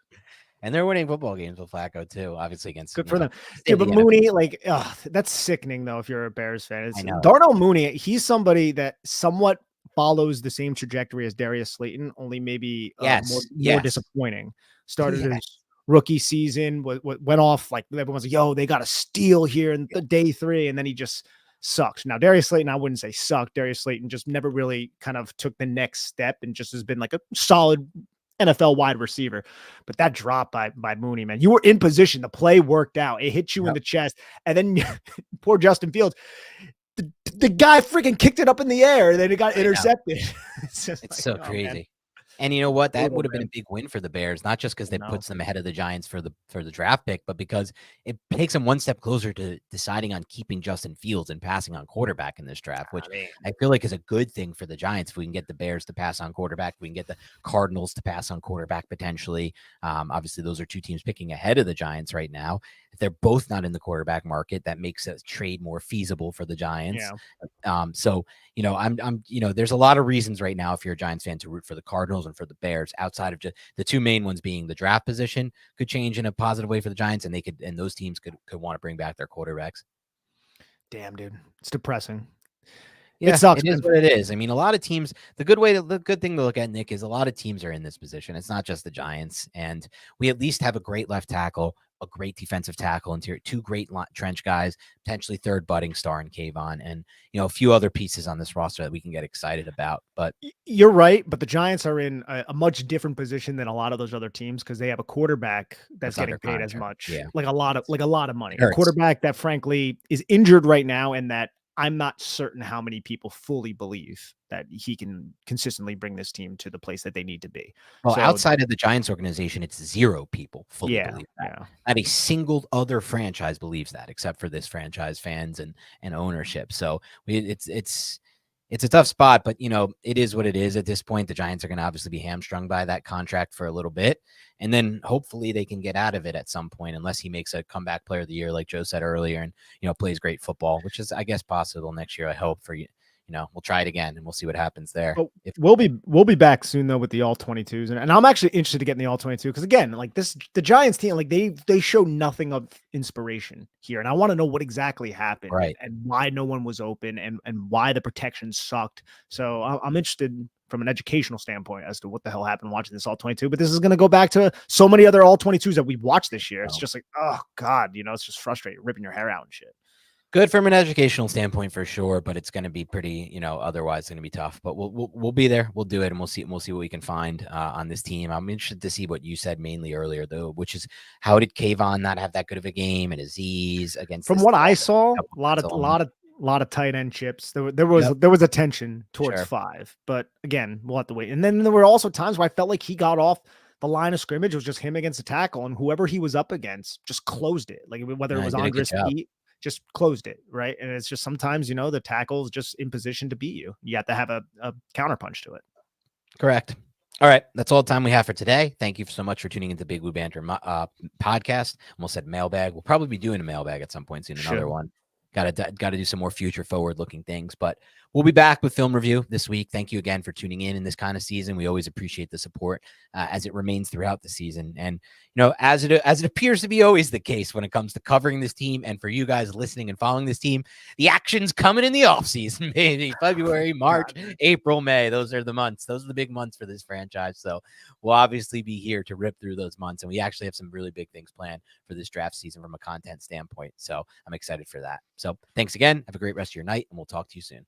And they're winning football games with Flacco too, obviously against good for them. Yeah, but Mooney, like, that's sickening though. If you're a Bears fan, Darnell Mooney, he's somebody that somewhat follows the same trajectory as Darius Slayton, only maybe more disappointing. Started his rookie season, went off like everyone's like, yo, they got a steal here in the day 3, and then he just sucked. Now Darius Slayton, I wouldn't say sucked. Darius Slayton just never really kind of took the next step and just has been like a solid NFL wide receiver. But that drop by Mooney, man, you were in position, the play worked out, it hit you in the chest, and then poor Justin Fields, the guy freaking kicked it up in the air, and then it got intercepted. It's so crazy. Man. And you know what? That would have been a big win for the Bears, not just because it puts them ahead of the Giants for the draft pick, but because it takes them one step closer to deciding on keeping Justin Fields and passing on quarterback in this draft, which I feel like is a good thing for the Giants. If we can get the Bears to pass on quarterback, we can get the Cardinals to pass on quarterback potentially. Obviously, those are two teams picking ahead of the Giants right now. If they're both not in the quarterback market, that makes a trade more feasible for the Giants. Yeah. So, I'm there's a lot of reasons right now if you're a Giants fan to root for the Cardinals and for the Bears, outside of just the two main ones being the draft position could change in a positive way for the Giants, and those teams could want to bring back their quarterbacks. Damn, dude, it's depressing. Yeah, it sucks. It is what it is. I mean, a lot of teams, the good thing to look at, Nick, is a lot of teams are in this position. It's not just the Giants, and we at least have a great left tackle, a great defensive tackle interior, two great trench guys, potentially third budding star in Kayvon, and a few other pieces on this roster that we can get excited about. But you're right. But the Giants are in a much different position than a lot of those other teams because they have a quarterback that's getting paid as much, like a lot of money. A quarterback that frankly is injured right now, and that I'm not certain how many people fully believe that he can consistently bring this team to the place that they need to be. Well, outside of the Giants organization, it's 0 people fully believe that. Yeah. Not a single other franchise believes that, except for this franchise fans and ownership. So it's a tough spot, but it is what it is at this point. The Giants are going to obviously be hamstrung by that contract for a little bit, and then hopefully they can get out of it at some point, unless he makes a comeback player of the year, like Joe said earlier, and plays great football, which is, I guess, possible next year. I hope for you. We'll try it again and we'll see what happens there. We'll be back soon though with the all 22s, and I'm actually interested to get in the all 22 because again, like the Giants team, like they show nothing of inspiration here, and I want to know what exactly happened, right, and why no one was open, and why the protection sucked. So I'm interested from an educational standpoint as to what the hell happened watching this all 22. But this is going to go back to so many other all 22s that we've watched this year. It's just like, oh God, it's just frustrating, ripping your hair out and shit. Good from an educational standpoint for sure, but it's going to be pretty, otherwise it's going to be tough. But we'll be there. We'll do it, and we'll see what we can find on this team. I'm interested to see what you said mainly earlier, though, which is how did Kayvon not have that good of a game, and Azeez against? From what I saw, a lot of tight end chips. There was a tension towards 5, but again, we'll have to wait. And then there were also times where I felt like he got off the line of scrimmage. It was just him against a tackle, and whoever he was up against just closed it. Like whether it was Andres Pete, just closed it, right? And it's just sometimes, the tackle's just in position to beat you. You have to have a counterpunch to it. Correct. All right. That's all the time we have for today. Thank you so much for tuning into Big Blue Banter podcast. Almost said mailbag. We'll probably be doing a mailbag at some point soon, another one. Got to do some more future forward looking things, but We'll be back with film review this week. Thank you again for tuning in this kind of season. We always appreciate the support as it remains throughout the season. And, as it appears to be always the case when it comes to covering this team and for you guys listening and following this team, the action's coming in the offseason, maybe February, March, April, May. Those are the months. Those are the big months for this franchise. So we'll obviously be here to rip through those months. And we actually have some really big things planned for this draft season from a content standpoint. So I'm excited for that. So thanks again. Have a great rest of your night, and we'll talk to you soon.